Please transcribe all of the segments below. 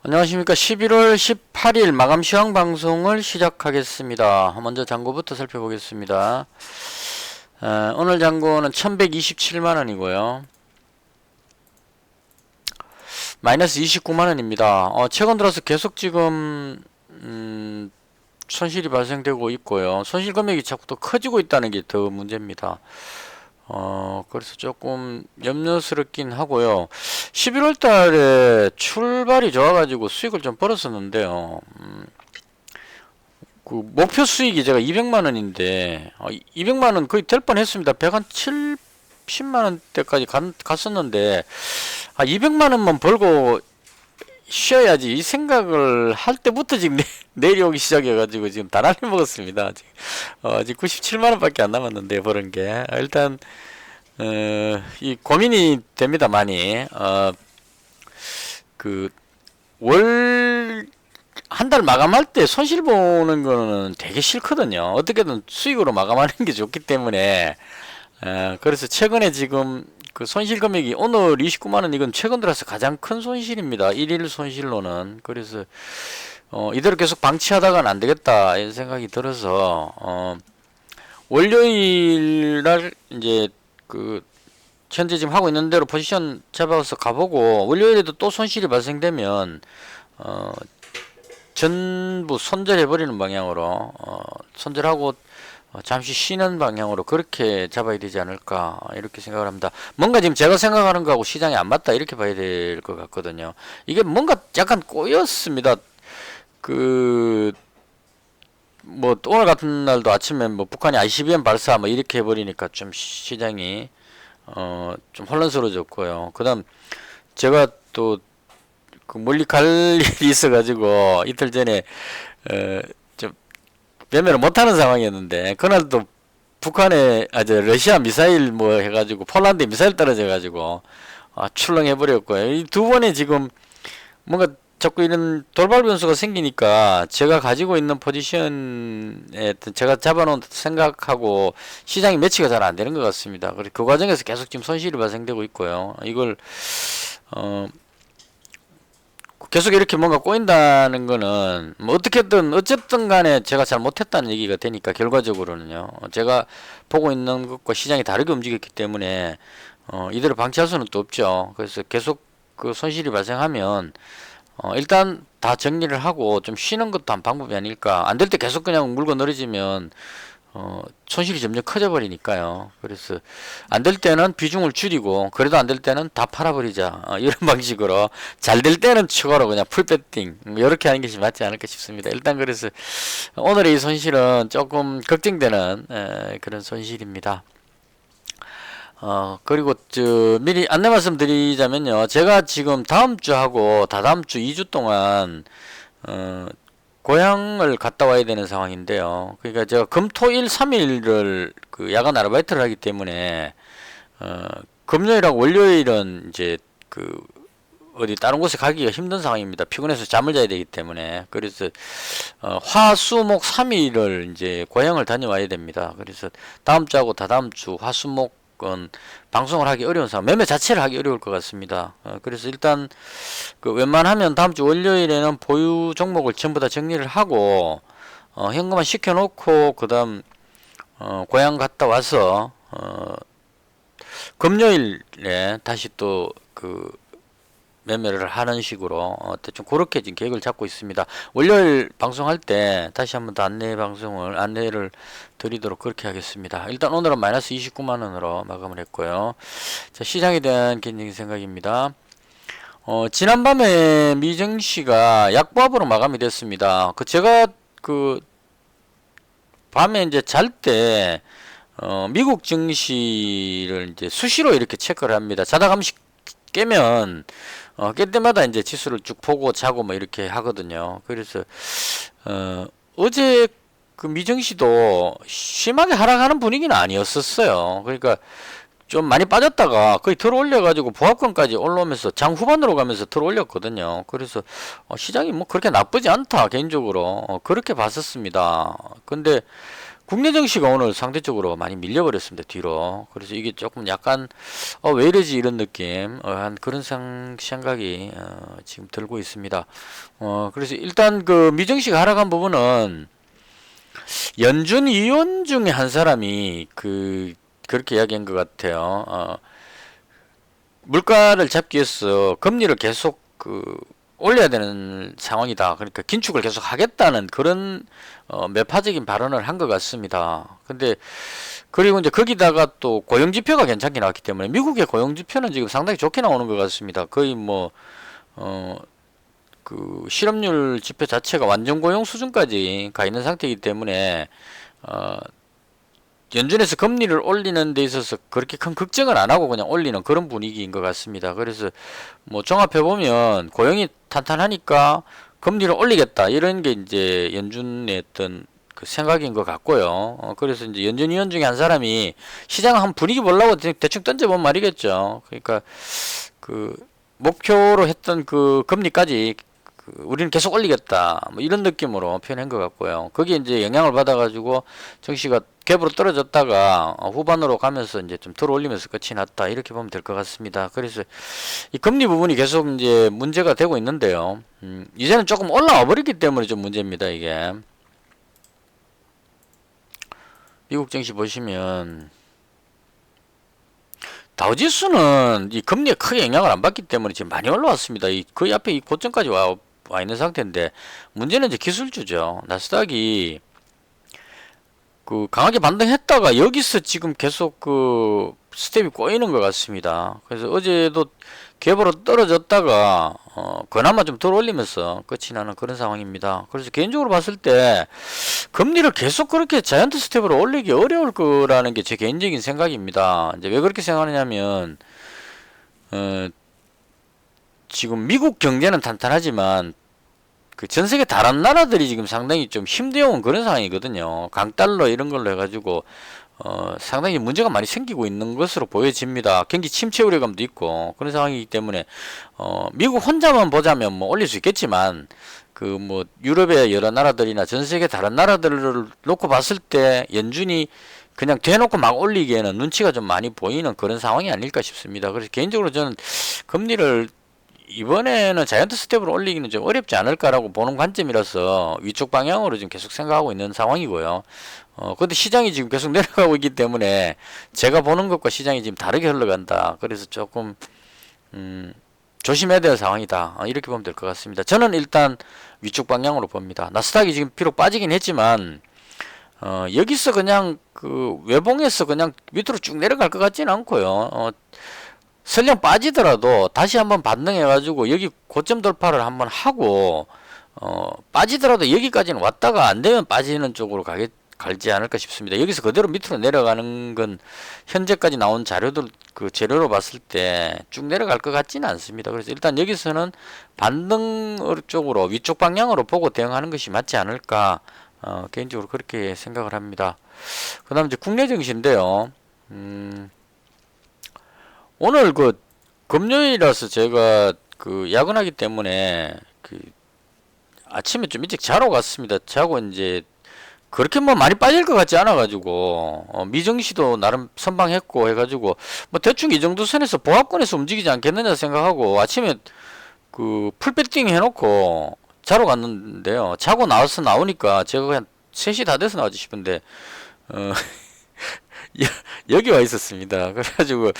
안녕하십니까. 11월 18일 마감 시황 방송을 시작하겠습니다. 먼저 잔고부터 살펴보겠습니다. 오늘 잔고는 1127만원이고요. 마이너스 29만원입니다. 최근 들어서 계속 지금 손실이 발생되고 있고요. 손실 금액이 자꾸 더 커지고 있다는 게 더 문제입니다. 그래서 조금 염려스럽긴 하고요. 11월 달에 출발이 좋아가지고 수익을 좀 벌었었는데요. 그 목표 수익이 제가 200만원인데, 200만원 거의 될 뻔 했습니다. 170만원대까지 갔었는데, 200만원만 벌고 쉬어야지 이 생각을 할 때부터 지금 내려오기 시작해가지고 지금 다 날려먹었습니다. 지금 97만원밖에 안 남았는데 버는 게 일단 이 고민이 됩니다. 많이 그 월 한 달 마감할 때 손실 보는 거는 되게 싫거든요. 어떻게든 수익으로 마감하는 게 좋기 때문에 그래서 최근에 지금 그 손실 금액이 오늘 29만원, 이건 최근 들어서 가장 큰 손실입니다. 1일 손실로는. 그래서 이대로 계속 방치하다가는 안 되겠다 이런 생각이 들어서 월요일 날 이제 그 현재 지금 하고 있는 대로 포지션 잡아서 가보고, 월요일에도 또 손실이 발생되면 전부 손절해버리는 방향으로 손절하고 잠시 쉬는 방향으로 그렇게 잡아야 되지 않을까 이렇게 생각을 합니다. 뭔가 지금 제가 생각하는 거하고 시장이 안 맞다 이렇게 봐야 될 것 같거든요. 이게 뭔가 약간 꼬였습니다. 뭐 오늘 같은 날도 아침에 뭐 북한이 ICBM 발사 뭐 이렇게 해버리니까 좀 시장이 좀 혼란스러워졌고요. 그다음 제가 또 그 멀리 갈 일이 있어가지고 이틀 전에 좀 매매를 못하는 상황이었는데, 그날도 북한에 러시아 미사일 뭐 해가지고 폴란드에 미사일 떨어져가지고 출렁해버렸고요. 이 두 번에 지금 뭔가 자꾸 이런 돌발 변수가 생기니까 제가 가지고 있는 포지션에 제가 잡아놓은 생각하고 시장이 매치가 잘 안 되는 것 같습니다. 그래서 그 과정에서 계속 지금 손실이 발생되고 있고요. 이걸 계속 이렇게 뭔가 꼬인다는 거는 뭐 어쨌든 간에 제가 잘 못했다는 얘기가 되니까, 결과적으로는요. 제가 보고 있는 것과 시장이 다르게 움직였기 때문에 이대로 방치할 수는 또 없죠. 그래서 계속 그 손실이 발생하면 일단 다 정리를 하고 좀 쉬는 것도 한 방법이 아닐까. 안 될 때 계속 그냥 물고 늘어지면 손실이 점점 커져 버리니까요. 그래서 안 될 때는 비중을 줄이고, 그래도 안 될 때는 다 팔아버리자, 이런 방식으로 잘 될 때는 추가로 그냥 풀배팅 이렇게 하는 것이 맞지 않을까 싶습니다. 일단 그래서 오늘의 이 손실은 조금 걱정되는 그런 손실입니다. 그리고 미리 안내 말씀드리자면요, 제가 지금 다음 주하고 다다음 주 2주 동안 고향을 갔다 와야 되는 상황인데요. 그러니까 제가 금, 토, 일, 3일을 그 야간 아르바이트를 하기 때문에 금요일하고 월요일은 이제 그 어디 다른 곳에 가기가 힘든 상황입니다. 피곤해서 잠을 자야 되기 때문에. 그래서 화, 수, 목 3일을 이제 고향을 다녀와야 됩니다. 그래서 다음 주하고 다다음 주 화, 수, 목은 방송을 하기 어려운 상황, 매매 자체를 하기 어려울 것 같습니다. 그래서 일단 그 웬만하면 다음 주 월요일에는 보유 종목을 전부 다 정리를 하고 현금화 시켜놓고, 그 다음 고향 갔다 와서 금요일에 다시 또 그 매매를 하는 식으로 대충 그렇게 지금 계획을 잡고 있습니다. 월요일 방송할 때 다시 한번 더 안내를 드리도록 그렇게 하겠습니다. 일단 오늘은 마이너스 29만원으로 마감을 했고요. 자, 시장에 대한 개인적인 생각입니다. 지난밤에 미증시가 약보합으로 마감이 됐습니다. 제가 밤에 이제 잘 때 미국 증시를 이제 수시로 이렇게 체크를 합니다. 자다 감시 깨면 깰 때마다 이제 지수를 쭉 보고 자고 뭐 이렇게 하거든요. 그래서 어제 그 미증시도 심하게 하락하는 분위기는 아니었었어요. 그러니까 좀 많이 빠졌다가 거의 들어 올려가지고 보합권까지 올라오면서 장 후반으로 가면서 들어 올렸거든요. 그래서 시장이 뭐 그렇게 나쁘지 않다 개인적으로 그렇게 봤었습니다. 근데 국내 증시가 오늘 상대적으로 많이 밀려버렸습니다, 뒤로. 그래서 이게 조금 약간 왜 이러지 이런 느낌, 한 그런 생각이 지금 들고 있습니다. 그래서 일단 그 미증시가 하락한 부분은 연준 위원 중에 한 사람이 그렇게 이야기한 것 같아요. 물가를 잡기 위해서 금리를 계속 올려야 되는 상황이다. 그러니까 긴축을 계속 하겠다는 그런 매파적인 발언을 한 것 같습니다. 근데 그리고 이제 거기다가 또 고용 지표가 괜찮게 나왔기 때문에 미국의 고용 지표는 지금 상당히 좋게 나오는 것 같습니다. 거의 뭐 그 실업률 지표 자체가 완전 고용 수준까지 가 있는 상태이기 때문에 연준에서 금리를 올리는 데 있어서 그렇게 큰 걱정을 안 하고 그냥 올리는 그런 분위기인 것 같습니다. 그래서 뭐 종합해 보면 고용이 탄탄하니까 금리를 올리겠다 이런 게 이제 연준의 어떤 그 생각인 것 같고요. 그래서 이제 연준 위원 중에 한 사람이 시장 한 분위기 보려고 대충 던져본 말이겠죠. 그러니까 그 목표로 했던 그 금리까지 우리는 계속 올리겠다 뭐 이런 느낌으로 표현한 것 같고요. 거기에 이제 영향을 받아가지고 증시가 갭으로 떨어졌다가 후반으로 가면서 이제 좀 들어 올리면서 끝이 났다 이렇게 보면 될 것 같습니다. 그래서 이 금리 부분이 계속 이제 문제가 되고 있는데요. 이제는 조금 올라와 버렸기 때문에 좀 문제입니다. 이게 미국 증시 보시면 다우지수는 이 금리에 크게 영향을 안 받기 때문에 지금 많이 올라왔습니다. 거의 앞에 이 고점까지 와 있는 상태인데 문제는 이제 기술주죠. 나스닥이 강하게 반등했다가 여기서 지금 계속 스텝이 꼬이는 것 같습니다. 그래서 어제도 갭으로 떨어졌다가 그나마 좀 덜 올리면서 끝이 나는 그런 상황입니다. 그래서 개인적으로 봤을 때 금리를 계속 그렇게 자이언트 스텝으로 올리기 어려울 거라는 게 제 개인적인 생각입니다. 이제 왜 그렇게 생각하냐면 지금 미국 경제는 탄탄하지만 전 세계 다른 나라들이 지금 상당히 좀 힘겨운 그런 상황이거든요. 강달러 이런 걸로 해가지고 상당히 문제가 많이 생기고 있는 것으로 보여집니다. 경기 침체 우려감도 있고 그런 상황이기 때문에 미국 혼자만 보자면 뭐 올릴 수 있겠지만 뭐 유럽의 여러 나라들이나 전 세계 다른 나라들을 놓고 봤을 때 연준이 그냥 대놓고 막 올리기에는 눈치가 좀 많이 보이는 그런 상황이 아닐까 싶습니다. 그래서 개인적으로 저는 금리를 이번에는 자이언트 스텝으로 올리기는 좀 어렵지 않을까라고 보는 관점이라서 위쪽 방향으로 지금 계속 생각하고 있는 상황이고요. 근데 시장이 지금 계속 내려가고 있기 때문에 제가 보는 것과 시장이 지금 다르게 흘러간다. 그래서 조금 조심해야 될 상황이다. 이렇게 보면 될 것 같습니다. 저는 일단 위쪽 방향으로 봅니다. 나스닥이 지금 비록 빠지긴 했지만 여기서 그냥 외봉에서 그냥 밑으로 쭉 내려갈 것 같지는 않고요. 설령 빠지더라도 다시 한번 반등해가지고 여기 고점 돌파를 한번 하고 빠지더라도 여기까지는 왔다가 안 되면 빠지는 쪽으로 갈지 않을까 싶습니다. 여기서 그대로 밑으로 내려가는 건 현재까지 나온 자료들 재료로 봤을 때 쭉 내려갈 것 같지는 않습니다. 그래서 일단 여기서는 반등 쪽으로 위쪽 방향으로 보고 대응하는 것이 맞지 않을까 개인적으로 그렇게 생각을 합니다. 그 다음 이제 국내 증시인데요. 오늘 금요일이라서 제가 야근하기 때문에 아침에 좀 일찍 자러 갔습니다. 자고 이제 그렇게 뭐 많이 빠질 것 같지 않아 가지고 미증시도 나름 선방했고 해가지고 뭐 대충 이 정도 선에서 보합권에서 움직이지 않겠느냐 생각하고 아침에 풀배팅 해놓고 자러 갔는데요. 자고 나오니까 제가 그냥 3시 다 돼서 나왔지 싶은데 여기 와 있었습니다. 그래가지고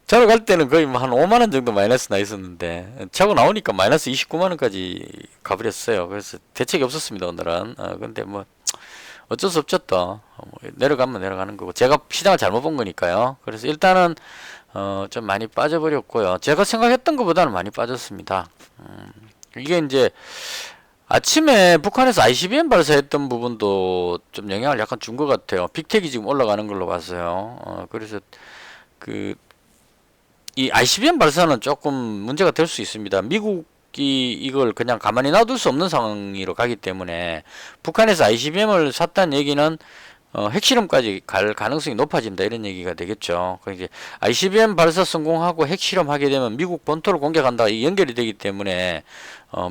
자러 갈 때는 거의 뭐 한 5만원 정도 마이너스 나 있었는데 자고 나오니까 마이너스 29만원까지 가버렸어요. 그래서 대책이 없었습니다 오늘은. 근데 뭐 어쩔 수 없죠 또. 내려가면 내려가는 거고 제가 시장을 잘못 본 거니까요. 그래서 일단은 좀 많이 빠져버렸고요. 제가 생각했던 것보다는 많이 빠졌습니다. 이게 이제 아침에 북한에서 ICBM 발사했던 부분도 좀 영향을 약간 준 것 같아요. 빅텍이 지금 올라가는 걸로 봤어요. 그래서 이 ICBM 발사는 조금 문제가 될 수 있습니다. 미국이 이걸 그냥 가만히 놔둘 수 없는 상황으로 가기 때문에 북한에서 ICBM을 샀다는 얘기는 핵실험까지 갈 가능성이 높아진다 이런 얘기가 되겠죠. 이제 ICBM 발사 성공하고 핵실험하게 되면 미국 본토를 공격한다 이 연결이 되기 때문에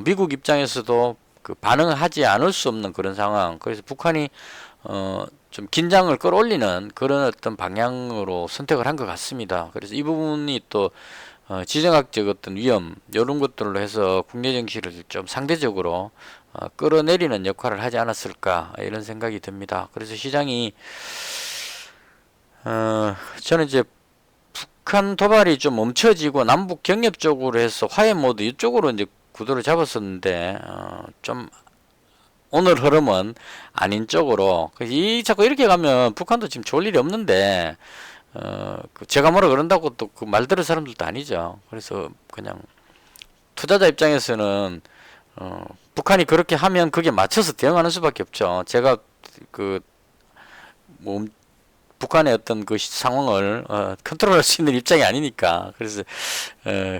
미국 입장에서도 반응을 하지 않을 수 없는 그런 상황. 그래서 북한이 좀 긴장을 끌어올리는 그런 어떤 방향으로 선택을 한 것 같습니다. 그래서 이 부분이 또 지정학적 어떤 위험 이런 것들로 해서 국내 증시를 좀 상대적으로 끌어내리는 역할을 하지 않았을까 이런 생각이 듭니다. 그래서 시장이 저는 이제 북한 도발이 좀 멈춰지고 남북 경협 쪽으로 해서 화해 모드 이쪽으로 이제 구도를 잡았었는데 좀 오늘 흐름은 아닌 쪽으로 자꾸 이렇게 가면 북한도 지금 좋을 일이 없는데 제가 뭐라 그런다고 또 그 말 들을 사람들도 아니죠. 그래서 그냥 투자자 입장에서는 북한이 그렇게 하면 그게 맞춰서 대응하는 수밖에 없죠. 제가 그 뭐 북한의 어떤 그 상황을 컨트롤할 수 있는 입장이 아니니까 그래서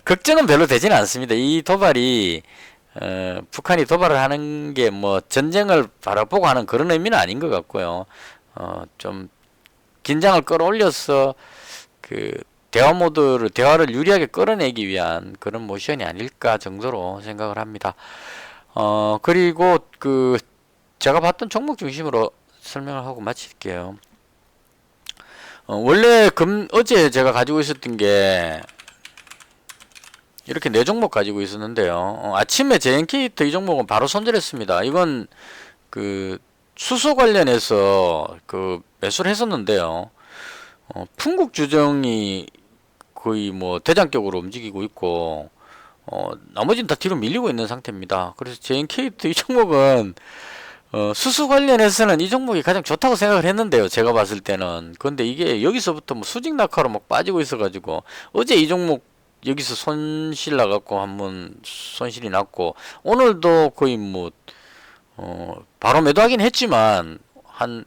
걱정은 별로 되지는 않습니다. 이 도발이 북한이 도발을 하는 게 뭐 전쟁을 바라보고 하는 그런 의미는 아닌 것 같고요. 좀 긴장을 끌어올려서 그 대화를 유리하게 끌어내기 위한 그런 모션이 아닐까 정도로 생각을 합니다. 그리고 그 제가 봤던 종목 중심으로 설명을 하고 마칠게요. 원래 어제 제가 가지고 있었던 게 이렇게 네 종목 가지고 있었는데요. 아침에 JNK트 이 종목은 바로 손절했습니다. 이건 그 수소 관련해서 그 매수를 했었는데요. 풍국 주정이 거의 뭐 대장격으로 움직이고 있고 나머지는 다 뒤로 밀리고 있는 상태입니다. 그래서 JNK트 이 종목은 수소 관련해서는 이 종목이 가장 좋다고 생각을 했는데요. 제가 봤을 때는. 근데 이게 여기서부터 뭐 수직 낙하로 막 빠지고 있어가지고 어제 이 종목 여기서 손실 나갖고 한번 손실이 났고 오늘도 거의 뭐 바로 매도하긴 했지만 한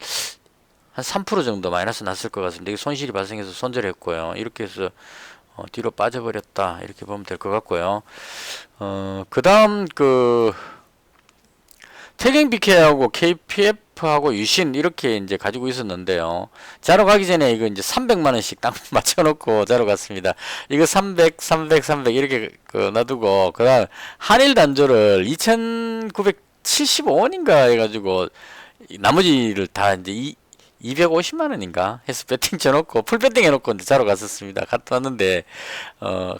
3% 정도 마이너스 났을 것 같습니다. 이게 손실이 발생해서 손절했고요. 이렇게 해서 뒤로 빠져버렸다 이렇게 보면 될 것 같고요. 그 다음 태경BK하고 KPF하고 유신 이렇게 이제 가지고 있었는데요. 자러 가기 전에 이거 이제 300만원씩 딱 맞춰놓고 자러 갔습니다. 이거 300 이렇게 놔두고 그 다음 한일 단조를 2,975원인가 해가지고 나머지를 다 이제 250만원인가 해서 배팅 쳐놓고 풀 배팅 해놓고 이제 자러 갔었습니다. 갔다 왔는데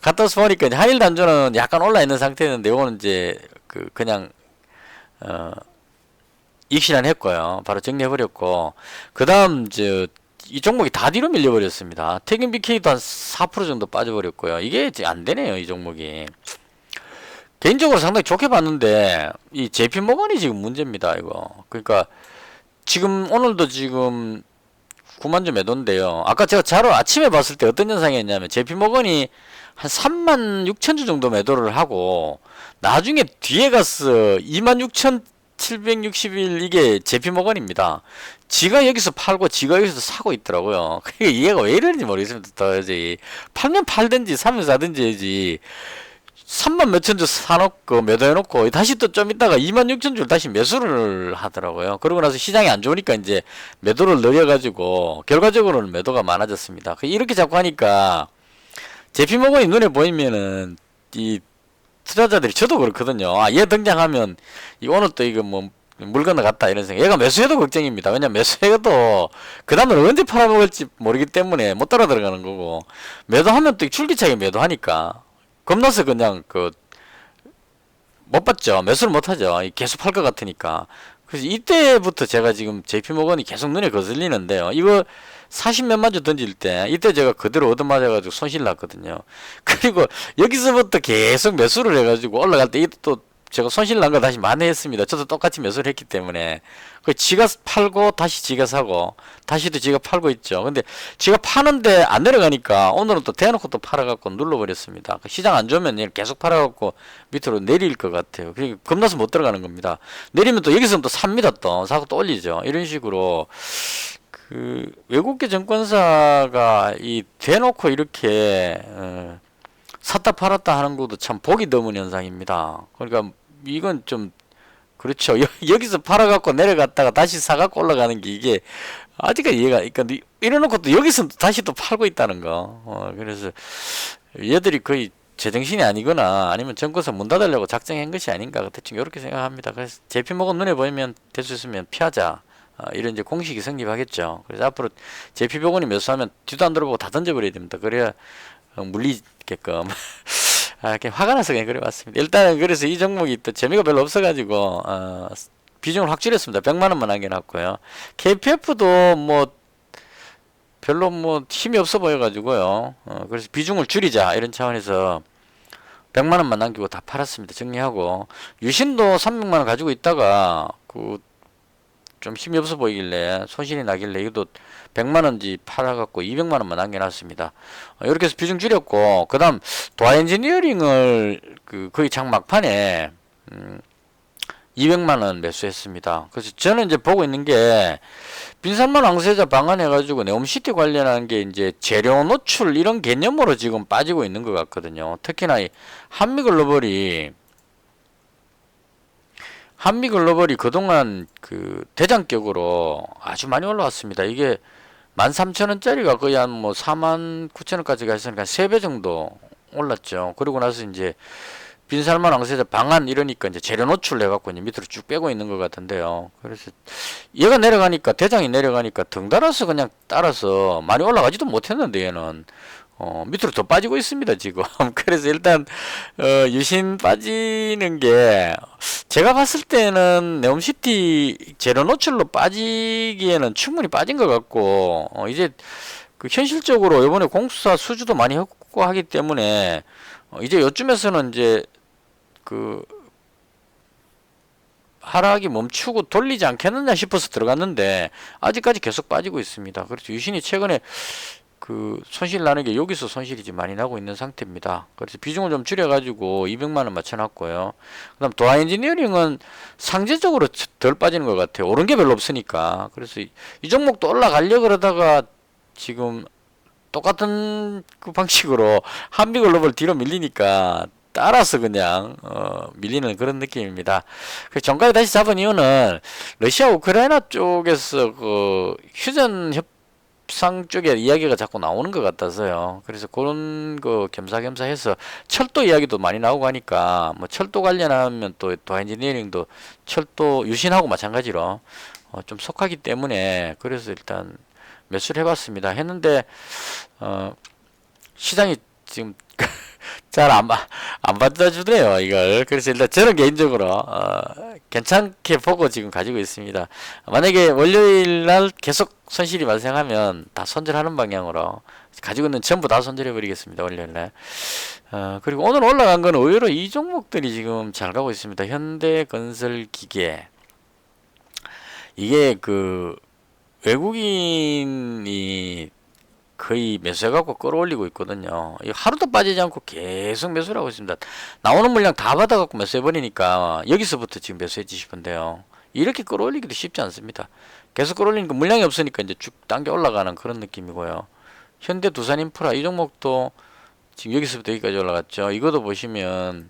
갔다 와서 보니까 이제 한일 단조는 약간 올라 있는 상태였는데 이거는 이제 그냥 익신한했고요. 바로 정리해버렸고 그 다음 이 종목이 다 뒤로 밀려버렸습니다. 태균BK도 한 4% 정도 빠져버렸고요. 이게 안되네요. 이 종목이 개인적으로 상당히 좋게 봤는데 이 JP모건이 지금 문제입니다. 이거 그러니까 지금 오늘도 지금 9만주 매도인데요. 아까 제가 자료 아침에 봤을 때 어떤 현상이었냐면 JP모건이 한 36,000주 정도 매도를 하고 나중에 뒤에 가서 26,760일 이게 JP모건입니다. 지가 여기서 팔고 지가 여기서 사고 있더라고요. 그게 이해가 왜 이러는지 모르겠습니다. 도저히 팔면 팔든지 사면 사든지 해야지. 3만 몇천 주 사놓고 매도해놓고 다시 또 좀 있다가 26,000주를 다시 매수를 하더라고요. 그러고 나서 시장이 안 좋으니까 이제 매도를 늘려가지고 결과적으로는 매도가 많아졌습니다. 이렇게 자꾸 하니까 JP모건이 눈에 보이면은 이 투자자들이 저도 그렇거든요. 얘 등장하면 오늘 또 이거 뭐 물 건너갔다 이런 생각. 얘가 매수해도 걱정입니다. 왜냐면 매수해도 그 다음에 언제 팔아먹을지 모르기 때문에 못 따라 들어가는 거고 매도하면 또 줄기차게 매도하니까 겁나서 그냥 못 받죠. 매수를 못 하죠. 계속 팔 것 같으니까. 그래서 이때부터 제가 지금 JP모건이 계속 눈에 거슬리는데요. 이거 40몇만 주 던질 때 이때 제가 그대로 얻어맞아가지고 손실 났거든요. 그리고 여기서부터 계속 매수를 해가지고 올라갈 때 이때 또 제가 손실 난 거 다시 만회했습니다. 저도 똑같이 매수를 했기 때문에 지가 팔고 다시 지가 사고 다시 또 지가 팔고 있죠. 근데 지가 파는데 안 내려가니까 오늘은 또 대놓고 또 팔아갖고 눌러버렸습니다. 시장 안 좋으면 계속 팔아갖고 밑으로 내릴 것 같아요. 그러니까 겁나서 못 들어가는 겁니다. 내리면 또 여기서는 또 삽니다. 또 사고 또 올리죠. 이런 식으로 외국계 증권사가 대놓고 이렇게 샀다 팔았다 하는 것도 참 보기 드문 현상입니다. 그러니까 이건 좀 그렇죠. 여기서 팔아갖고 내려갔다가 다시 사갖고 올라가는 게 이게 아직까지 이해가 그러니까 이래놓고 또 여기서 다시 또 팔고 있다는 거. 그래서 얘들이 거의 제정신이 아니거나 아니면 증권사 문 닫으려고 작정한 것이 아닌가 대충 이렇게 생각합니다. 그래서 JP모건 눈에 보이면 될 수 있으면 피하자. 이런 이제 공식이 성립하겠죠. 그래서 앞으로 JPBO건이 매수하면 뒤도 안 돌아보고 다 던져버려야 됩니다. 그래야 물리게끔. 그냥 화가 나서 그냥 그래봤습니다. 일단은 그래서 이 종목이 또 재미가 별로 없어가지고 비중을 확 줄였습니다. 100만원만 남겨놨고요. KPF도 뭐 별로 뭐 힘이 없어 보여가지고요. 그래서 비중을 줄이자 이런 차원에서 100만원만 남기고 다 팔았습니다. 정리하고 유신도 300만원 가지고 있다가 그 좀 힘이 없어 보이길래 손실이 나길래 이것도 100만원지 팔아갖고 200만원만 남겨놨습니다. 이렇게 해서 비중 줄였고 그 다음 도하엔지니어링을 거의 장 막판에 200만원 매수했습니다. 그래서 저는 이제 보고 있는 게 빈산만 왕세자 방한해가지고 네옴시티 관련한 게 이제 재료 노출 이런 개념으로 지금 빠지고 있는 것 같거든요. 특히나 이 한미글로벌이 그동안 그 대장격으로 아주 많이 올라왔습니다. 이게 13,000원짜리가 거의 한 뭐 49,000원까지 갔으니까 3배 정도 올랐죠. 그리고 나서 이제 빈살만 왕세자 방한 이러니까 이제 재료 노출 해갖고 이제 밑으로 쭉 빼고 있는 것 같은데요. 그래서 얘가 내려가니까 대장이 내려가니까 덩달아서 그냥 따라서 많이 올라가지도 못했는데 얘는 밑으로 더 빠지고 있습니다 지금. 그래서 일단 유신 빠지는 게 제가 봤을 때는 네옴시티 재료 노출로 빠지기에는 충분히 빠진 것 같고 이제 그 현실적으로 이번에 공수사 수주도 많이 했고 하기 때문에 이제 요쯤에서는 이제 그 하락이 멈추고 돌리지 않겠느냐 싶어서 들어갔는데 아직까지 계속 빠지고 있습니다. 그래서 유신이 최근에 그 손실 나는 게 여기서 손실이 지금 많이 나고 있는 상태입니다. 그래서 비중을 좀 줄여가지고 200만원 맞춰놨고요. 그 다음 도하엔지니어링은 상대적으로 덜 빠지는 것 같아요. 오른 게 별로 없으니까. 그래서 이 종목도 올라가려고 그러다가 지금 똑같은 그 방식으로 한미글로벌 뒤로 밀리니까 따라서 그냥 밀리는 그런 느낌입니다. 그 정가에 다시 잡은 이유는 러시아 우크라이나 쪽에서 그 휴전 협상 쪽에 이야기가 자꾸 나오는 것 같아서요. 그래서 그런 거 겸사겸사 해서 철도 이야기도 많이 나오고 하니까 뭐 철도 관련하면 또 도하엔지니어링도 철도 유신하고 마찬가지로 좀 속하기 때문에 그래서 일단 매수를 해봤습니다. 했는데 시장이 지금 잘 안 받아주네요 이걸. 그래서 일단 저는 개인적으로 괜찮게 보고 지금 가지고 있습니다. 만약에 월요일날 계속 손실이 발생하면 다 손절하는 방향으로 가지고 있는 전부 다 손절해 버리겠습니다 월요일날. 그리고 오늘 올라간 건 의외로 이 종목들이 지금 잘 가고 있습니다. 현대건설기계, 이게 그 외국인이 거의 매수해갖고 끌어올리고 있거든요. 하루도 빠지지 않고 계속 매수를 하고 있습니다. 나오는 물량 다 받아갖고 매수해버리니까 여기서부터 지금 매수해지 싶은데요. 이렇게 끌어올리기도 쉽지 않습니다. 계속 끌어올리니까 물량이 없으니까 이제 쭉 당겨 올라가는 그런 느낌이고요. 현대 두산인프라 이 종목도 지금 여기서부터 여기까지 올라갔죠. 이것도 보시면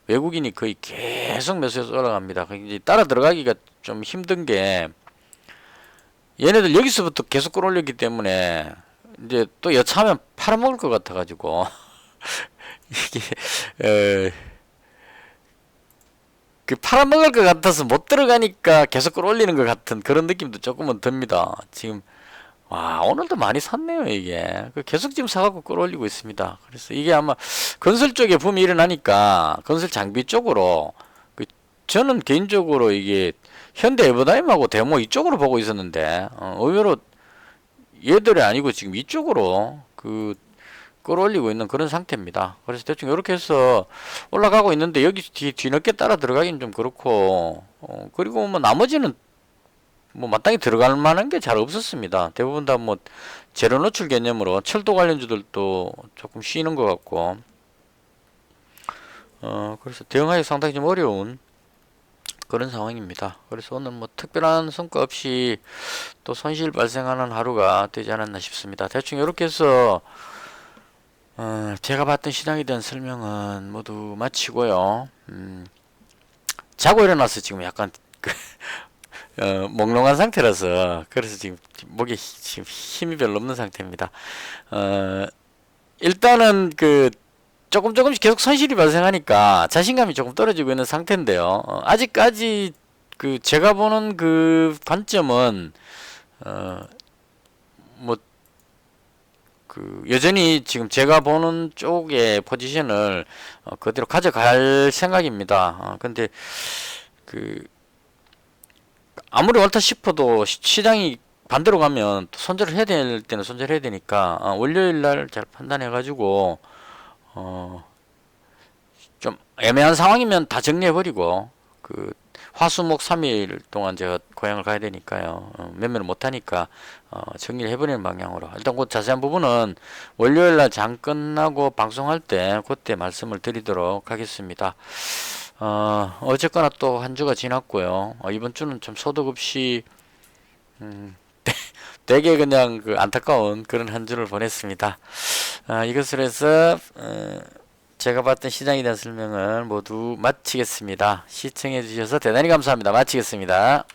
외국인이 거의 계속 매수해서 올라갑니다. 이제 따라 들어가기가 좀 힘든 게 얘네들 여기서부터 계속 끌어올렸기 때문에 이제 또 여차하면 팔아먹을 것 같아가지고 이게 그 팔아먹을 것 같아서 못 들어가니까 계속 끌어올리는 것 같은 그런 느낌도 조금은 듭니다. 지금 와 오늘도 많이 샀네요 이게. 계속 지금 사갖고 끌어올리고 있습니다. 그래서 이게 아마 건설 쪽에 붐이 일어나니까 건설 장비 쪽으로 저는 개인적으로 이게 현대 에버다임하고 데모 이쪽으로 보고 있었는데 의외로 얘들이 아니고 지금 이쪽으로 끌어올리고 있는 그런 상태입니다. 그래서 대충 이렇게 해서 올라가고 있는데 여기 뒤늦게 따라 들어가긴 좀 그렇고 그리고 뭐 나머지는 뭐 마땅히 들어갈 만한 게 잘 없었습니다. 대부분 다 뭐 재료 노출 개념으로 철도 관련주들도 조금 쉬는 것 같고 그래서 대응하기 상당히 좀 어려운 그런 상황입니다. 그래서 오늘 뭐 특별한 성과 없이 또 손실 발생하는 하루가 되지 않았나 싶습니다. 대충 이렇게 해서 제가 봤던 시장에 대한 설명은 모두 마치고요. 자고 일어나서 지금 약간 몽롱한 상태라서 그래서 지금 목에 지금 힘이 별로 없는 상태입니다. 일단은 조금씩 계속 손실이 발생하니까 자신감이 조금 떨어지고 있는 상태인데요. 아직까지 그 제가 보는 그 관점은 뭐 그 여전히 지금 제가 보는 쪽의 포지션을 그대로 가져갈 생각입니다. 근데 그 아무리 옳다 싶어도 시장이 반대로 가면 또 손절을 해야 될 때는 손절해야 되니까 월요일 날 잘 판단해 가지고 좀 애매한 상황이면 다 정리해 버리고 그 화수목 3일 동안 제가 고향을 가야 되니까요. 매매를 못 하니까 정리를 해버리는 방향으로 일단 그 자세한 부분은 월요일 날 장 끝나고 방송할 때 그때 말씀을 드리도록 하겠습니다. 어쨌거나 또 한 주가 지났고요. 이번 주는 좀 소득 없이 되게 그냥 그 안타까운 그런 한 주를 보냈습니다. 이것으로 해서 제가 봤던 시장에 대한 설명을 모두 마치겠습니다. 시청해 주셔서 대단히 감사합니다. 마치겠습니다.